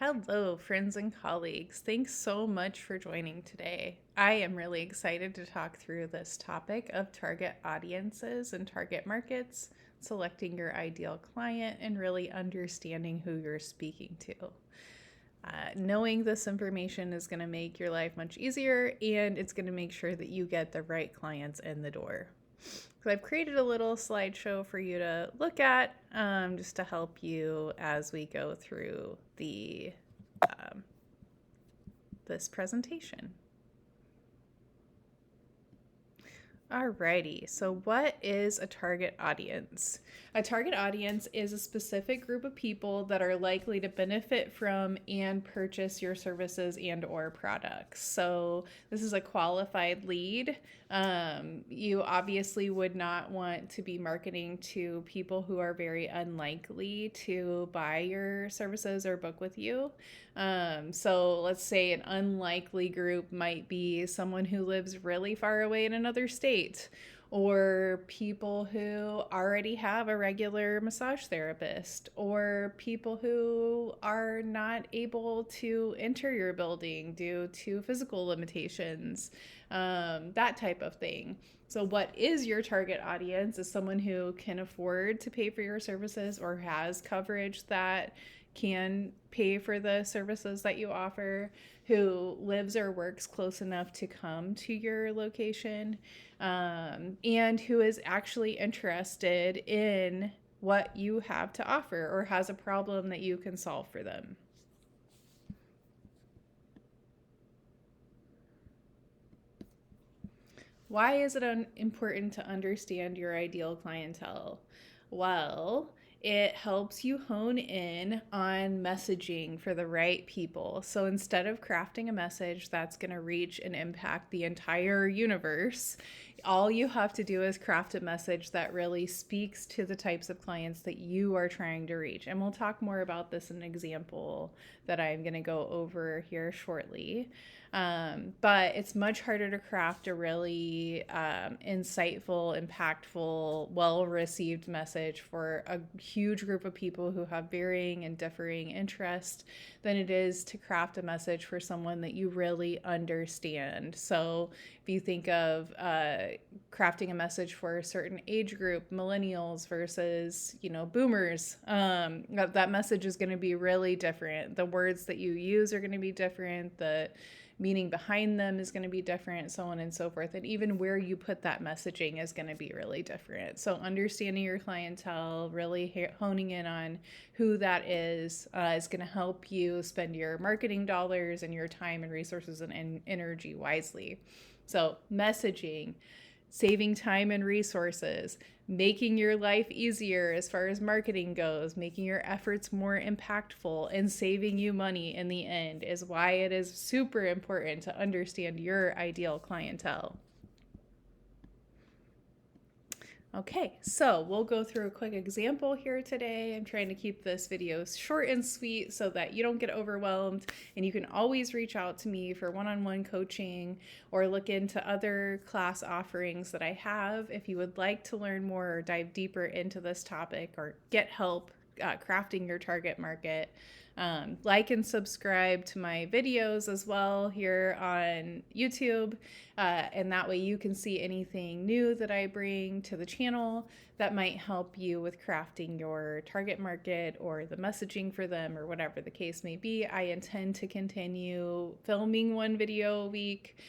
Hello, friends and colleagues. Thanks so much for joining today. I am really excited to talk through this topic of target audiences and target markets, selecting your ideal client, and really understanding who you're speaking to. Knowing this information is going to make your life much easier, and it's going to make sure that you get the right clients in the door. So I've created a little slideshow for you to look at just to help you as we go through this presentation. Alrighty, so what is a target audience? A target audience is a specific group of people that are likely to benefit from and purchase your services and or products. So this is a qualified lead. You obviously would not want to be marketing to people who are very unlikely to buy your services or book with you. So let's say an unlikely group might be someone who lives really far away in another state, or people who already have a regular massage therapist, or people who are not able to enter your building due to physical limitations, that type of thing. So what is your target audience is someone who can afford to pay for your services or has coverage that can pay for the services that you offer, who lives or works close enough to come to your location, and who is actually interested in what you have to offer or has a problem that you can solve for them. Why is it important to understand your ideal clientele? Well, it helps you hone in on messaging for the right people. So instead of crafting a message that's going to reach and impact the entire universe, all you have to do is craft a message that really speaks to the types of clients that you are trying to reach. And we'll talk more about this in an example that I'm going to go over here shortly. But it's much harder to craft a really insightful, impactful, well-received message for a huge group of people who have varying and differing interests than it is to craft a message for someone that you really understand. So if you think of crafting a message for a certain age group, millennials versus, boomers, that message is going to be really different. The words that you use are going to be different. The meaning behind them is going to be different, so on and so forth. And even where you put that messaging is going to be really different. So understanding your clientele, really honing in on who that is going to help you spend your marketing dollars and your time and resources and energy wisely. So messaging, saving time and resources, making your life easier as far as marketing goes, making your efforts more impactful, and saving you money in the end is why it is super important to understand your ideal clientele. Okay, so we'll go through a quick example here today. I'm trying to keep this video short and sweet so that you don't get overwhelmed, and you can always reach out to me for one-on-one coaching or look into other class offerings that I have if you would like to learn more or dive deeper into this topic or get help crafting your target market. Like and subscribe to my videos as well here on YouTube, and that way you can see anything new that I bring to the channel that might help you with crafting your target market or the messaging for them or whatever the case may be. I intend to continue filming one video a week.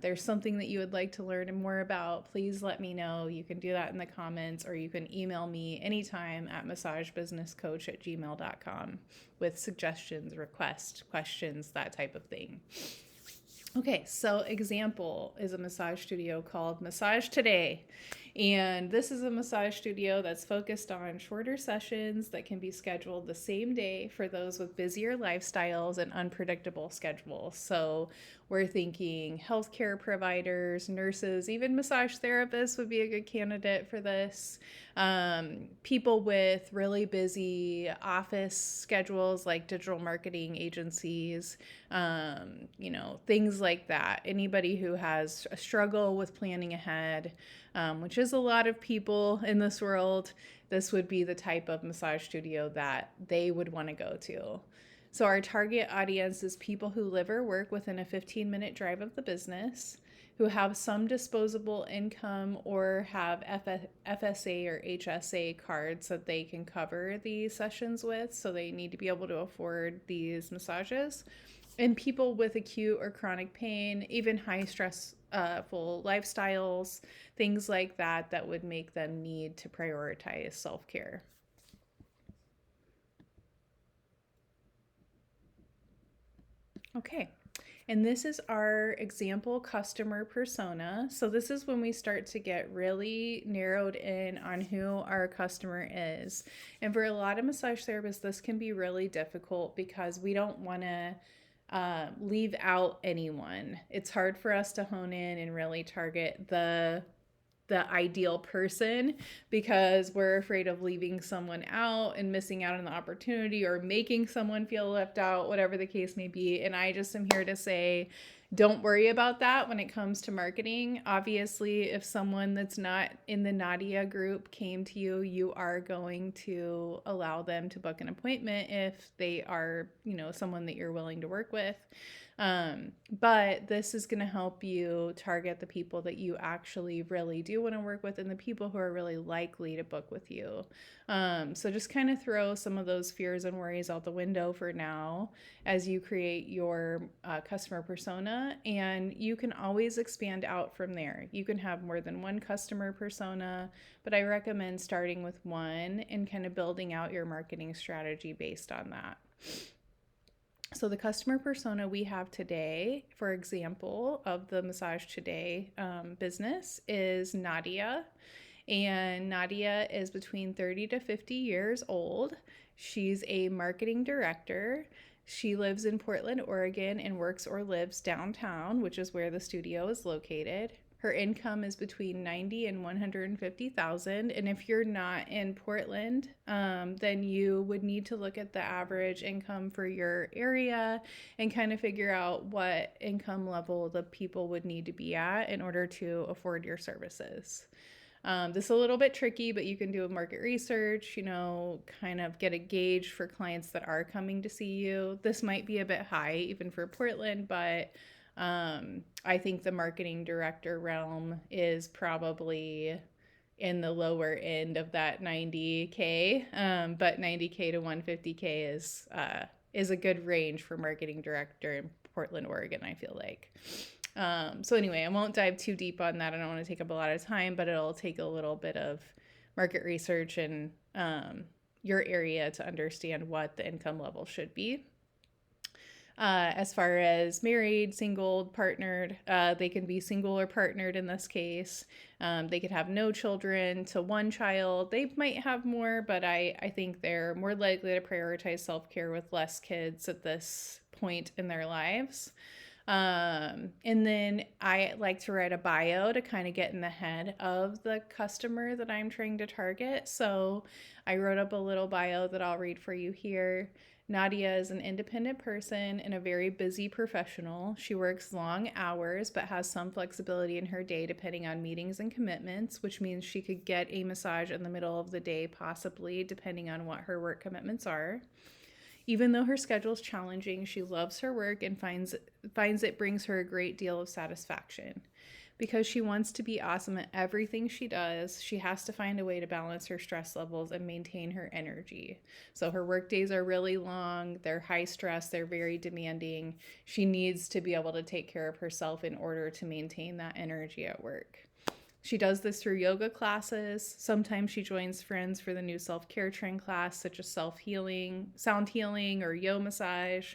There's something that you would like to learn more about, please let me know. You can do that in the comments, or you can email me anytime at massagebusinesscoach@gmail.com with suggestions, requests, questions, that type of thing. Okay, so example is a massage studio called Massage Today. And this is a massage studio that's focused on shorter sessions that can be scheduled the same day for those with busier lifestyles and unpredictable schedules. So we're thinking healthcare providers, nurses, even massage therapists would be a good candidate for this. People with really busy office schedules like digital marketing agencies, things like that. Anybody who has a struggle with planning ahead, which is a lot of people in this world, this would be the type of massage studio that they would want to go to. So our target audience is people who live or work within a 15-minute drive of the business, who have some disposable income or have FSA or HSA cards that they can cover these sessions with. So they need to be able to afford these massages. And people with acute or chronic pain, even high stressful lifestyles, things like that, that would make them need to prioritize self-care. Okay. And this is our example customer persona. So this is when we start to get really narrowed in on who our customer is. And for a lot of massage therapists, this can be really difficult because we don't want to leave out anyone. It's hard for us to hone in and really target the ideal person because we're afraid of leaving someone out and missing out on the opportunity or making someone feel left out, whatever the case may be. And I just am here to say, don't worry about that when it comes to marketing. Obviously, if someone that's not in the Nadia group came to you, you are going to allow them to book an appointment if they are, someone that you're willing to work with. But this is going to help you target the people that you actually really do want to work with and the people who are really likely to book with you. So just kind of throw some of those fears and worries out the window for now as you create your customer persona, and you can always expand out from there. You can have more than one customer persona, but I recommend starting with one and kind of building out your marketing strategy based on that. So the customer persona we have today, for example, of the Massage Today business is Nadia. And Nadia is between 30 to 50 years old. She's a marketing director. She lives in Portland, Oregon, and works or lives downtown, which is where the studio is located. Her income is between 90 and 150,000. And if you're not in Portland, then you would need to look at the average income for your area and kind of figure out what income level the people would need to be at in order to afford your services. This is a little bit tricky, but you can do a market research, kind of get a gauge for clients that are coming to see you. This might be a bit high even for Portland, but I think the marketing director realm is probably in the lower end of that 90K, but 90K to 150K is a good range for marketing director in Portland, Oregon, I feel like. So anyway, I won't dive too deep on that. I don't want to take up a lot of time, but it'll take a little bit of market research and your area to understand what the income level should be. As far as married, single, partnered, they can be single or partnered in this case. They could have no children to one child. They might have more, but I think they're more likely to prioritize self-care with less kids at this point in their lives. And then I like to write a bio to kind of get in the head of the customer that I'm trying to target. So I wrote up a little bio that I'll read for you here. Nadia is an independent person and a very busy professional. She works long hours but has some flexibility in her day depending on meetings and commitments, which means she could get a massage in the middle of the day, possibly, depending on what her work commitments are. Even though her schedule is challenging, she loves her work and finds it brings her a great deal of satisfaction. Because she wants to be awesome at everything she does, she has to find a way to balance her stress levels and maintain her energy. So her work days are really long, they're high stress, they're very demanding. She needs to be able to take care of herself in order to maintain that energy at work. She does this through yoga classes. Sometimes she joins friends for the new self-care trend class, such as self-healing, sound healing, or yo massage.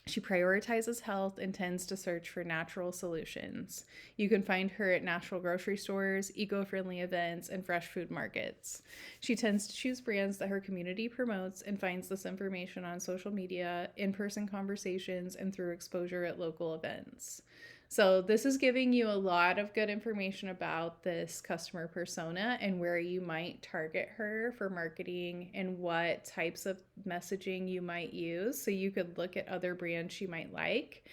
She prioritizes health and tends to search for natural solutions. You can find her at natural grocery stores, eco-friendly events, and fresh food markets. She tends to choose brands that her community promotes and finds this information on social media, in-person conversations, and through exposure at local events. So this is giving you a lot of good information about this customer persona and where you might target her for marketing and what types of messaging you might use. So you could look at other brands she might like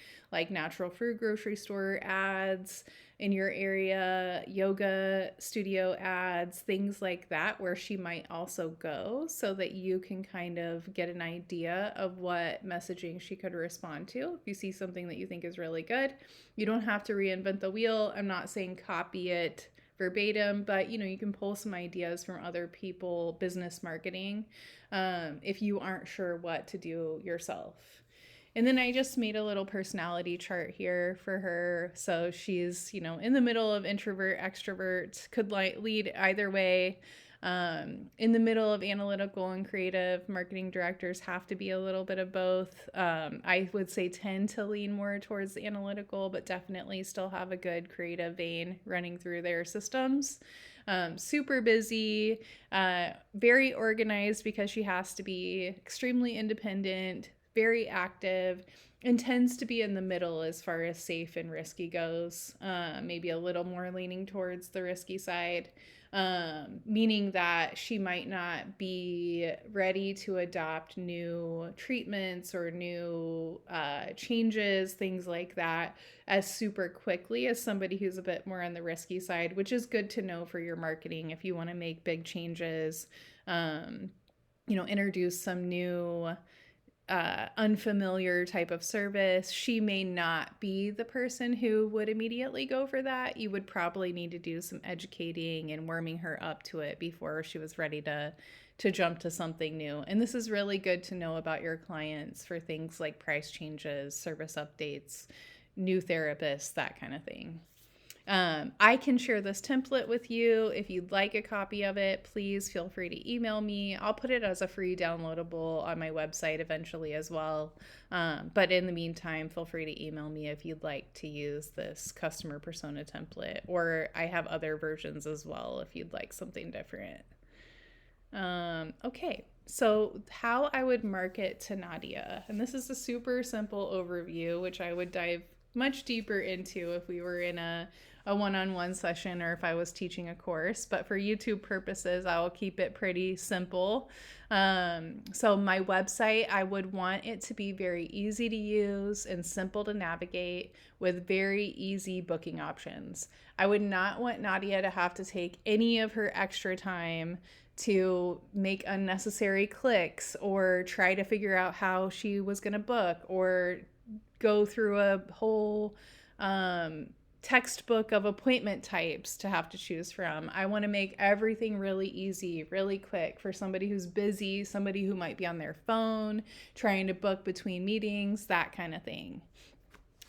natural food grocery store ads, in your area, yoga studio ads, things like that, where she might also go, so that you can kind of get an idea of what messaging she could respond to. If you see something that you think is really good, you don't have to reinvent the wheel. I'm not saying copy it verbatim, but you can pull some ideas from other people, business marketing, if you aren't sure what to do yourself. And then I just made a little personality chart here for her. So she's, in the middle of introvert, extrovert, could lead either way. In the middle of analytical and creative, marketing directors have to be a little bit of both. I would say tend to lean more towards the analytical, but definitely still have a good creative vein running through their systems. Super busy, very organized because she has to be, extremely independent, very active, and tends to be in the middle as far as safe and risky goes. Maybe a little more leaning towards the risky side, meaning that she might not be ready to adopt new treatments or new changes, things like that, as super quickly as somebody who's a bit more on the risky side, which is good to know for your marketing if you want to make big changes, introduce some new unfamiliar type of service. She may not be the person who would immediately go for that. You would probably need to do some educating and warming her up to it before she was ready to jump to something new. And this is really good to know about your clients for things like price changes, service updates, new therapists, that kind of thing. I can share this template with you. If you'd like a copy of it, please feel free to email me. I'll put it as a free downloadable on my website eventually as well. But in the meantime, feel free to email me if you'd like to use this customer persona template, or I have other versions as well if you'd like something different. Okay, so how I would market to Nadia. And this is a super simple overview, which I would dive much deeper into if we were in a one-on-one session or if I was teaching a course. But for YouTube purposes, I will keep it pretty simple. So my website, I would want it to be very easy to use and simple to navigate with very easy booking options. I would not want Nadia to have to take any of her extra time to make unnecessary clicks or try to figure out how she was going to book or go through a whole textbook of appointment types to have to choose from. I want to make everything really easy, really quick for somebody who's busy, somebody who might be on their phone, trying to book between meetings, that kind of thing.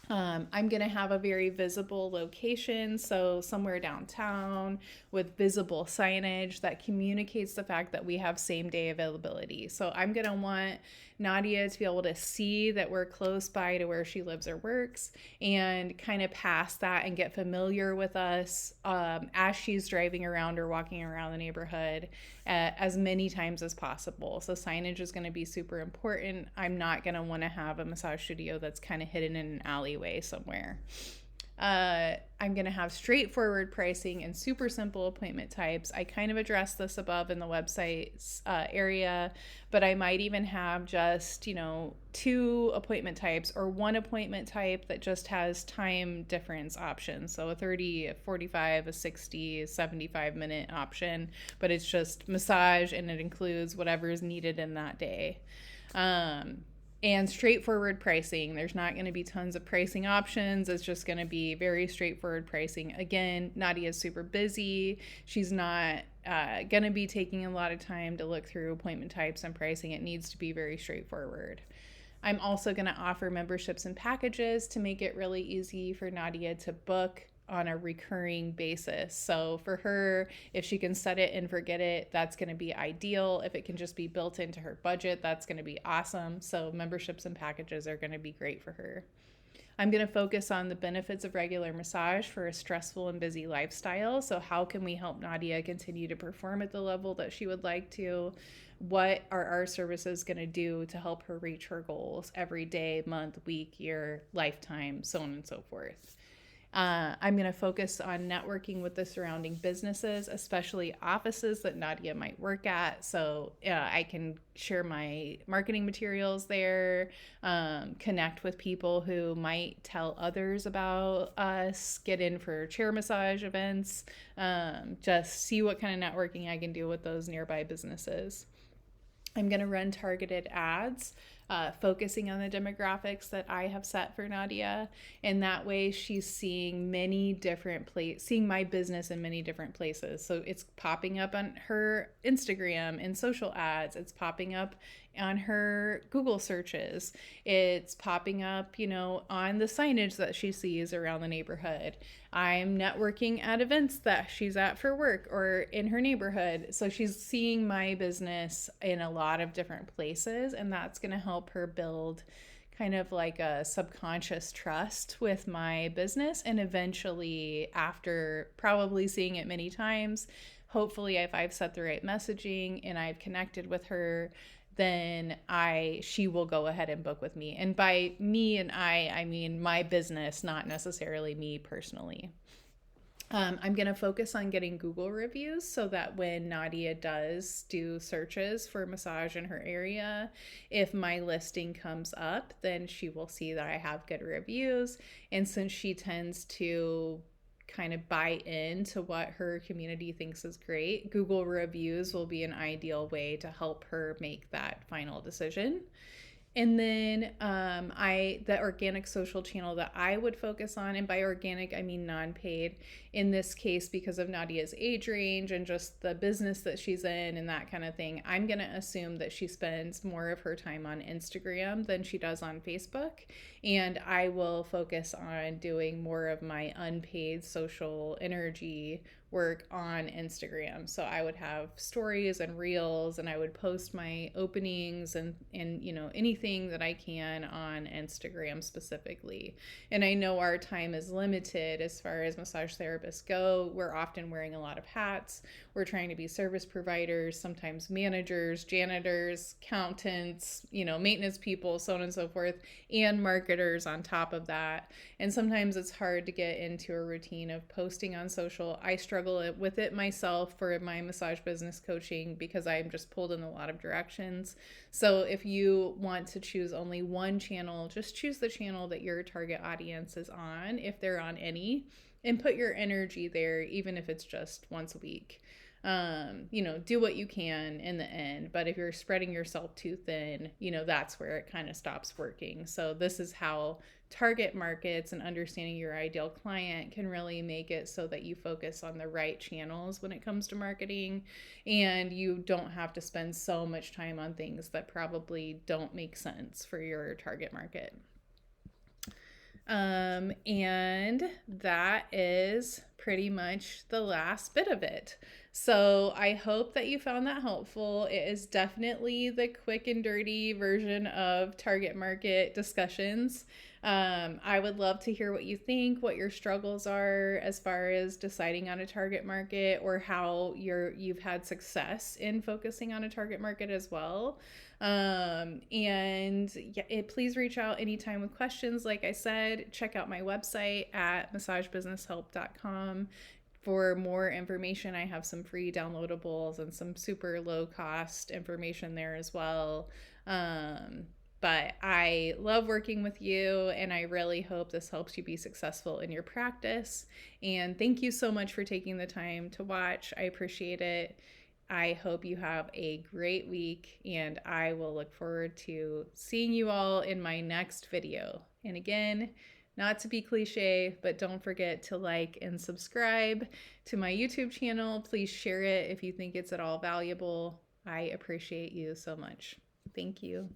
I'm going to have a very visible location, so somewhere downtown with visible signage that communicates the fact that we have same day availability. So I'm going to want Nadia to be able to see that we're close by to where she lives or works and kind of pass that and get familiar with us as she's driving around or walking around the neighborhood as many times as possible. So signage is going to be super important. I'm not going to want to have a massage studio that's kind of hidden in an alleyway somewhere. I'm going to have straightforward pricing and super simple appointment types. I kind of addressed this above in the website area, but I might even have just, 2 appointment types or 1 appointment type that just has time difference options. So a 30, a 45, a 60, a 75-minute option, but it's just massage and it includes whatever is needed in that day. And straightforward pricing. There's not going to be tons of pricing options. It's just going to be very straightforward pricing. Again, Nadia is super busy. She's not going to be taking a lot of time to look through appointment types and pricing. It needs to be very straightforward. I'm also going to offer memberships and packages to make it really easy for Nadia to book on a recurring basis. So for her, if she can set it and forget it, that's going to be ideal. If it can just be built into her budget, that's going to be awesome. So memberships and packages are going to be great for her. I'm going to focus on the benefits of regular massage for a stressful and busy lifestyle. So how can we help Nadia continue to perform at the level that she would like to? What are our services going to do to help her reach her goals every day, month, week, year, lifetime, so on and so forth? I'm going to focus on networking with the surrounding businesses, especially offices that Nadia might work at. So I can share my marketing materials there, connect with people who might tell others about us, get in for chair massage events, just see what kind of networking I can do with those nearby businesses. I'm going to run targeted ads, focusing on the demographics that I have set for Nadia. And that way she's seeing many different places, seeing my business in many different places. So it's popping up on her Instagram and social ads. It's popping up on her Google searches. It's popping up, on the signage that she sees around the neighborhood. I'm networking at events that she's at for work or in her neighborhood. So she's seeing my business in a lot of different places, and that's going to help her build kind of like a subconscious trust with my business. And eventually, after probably seeing it many times, hopefully, if I've set the right messaging and I've connected with her, then she will go ahead and book with me. And by me and I mean my business, not necessarily me personally. I'm going to focus on getting Google reviews so that when Nadia does do searches for massage in her area, if my listing comes up, then she will see that I have good reviews. And since she tends to kind of buy into what her community thinks is great, Google reviews will be an ideal way to help her make that final decision. And then the organic social channel that I would focus on, and by organic I mean non-paid in this case because of Nadia's age range and just the business that she's in and that kind of thing, I'm going to assume that she spends more of her time on Instagram than she does on Facebook. And I will focus on doing more of my unpaid social energy work on Instagram. So I would have stories and reels, and I would post my openings and anything that I can on Instagram specifically. And I know our time is limited as far as massage therapists go. We're often wearing a lot of hats. We're trying to be service providers, sometimes managers, janitors, accountants, maintenance people, so on and so forth, and marketers on top of that. And sometimes it's hard to get into a routine of posting on social. I struggle with it myself for my massage business coaching because I'm just pulled in a lot of directions. So if you want to choose only one channel, just choose the channel that your target audience is on, if they're on any, and put your energy there, even if it's just once a week. Do what you can in the end. But if you're spreading yourself too thin, that's where it kind of stops working. So this is how target markets and understanding your ideal client can really make it so that you focus on the right channels when it comes to marketing, and you don't have to spend so much time on things that probably don't make sense for your target market. And that is pretty much the last bit of it. So I hope that you found that helpful. It is definitely the quick and dirty version of target market discussions. I would love to hear what you think, what your struggles are as far as deciding on a target market, or how you've had success in focusing on a target market as well. Please reach out anytime with questions. Like I said, check out my website at massagebusinesshelp.com for more information. I have some free downloadables and some super low cost information there as well. But I love working with you, and I really hope this helps you be successful in your practice. And thank you so much for taking the time to watch. I appreciate it. I hope you have a great week, and I will look forward to seeing you all in my next video. And again, not to be cliche, but don't forget to like and subscribe to my YouTube channel. Please share it if you think it's at all valuable. I appreciate you so much. Thank you.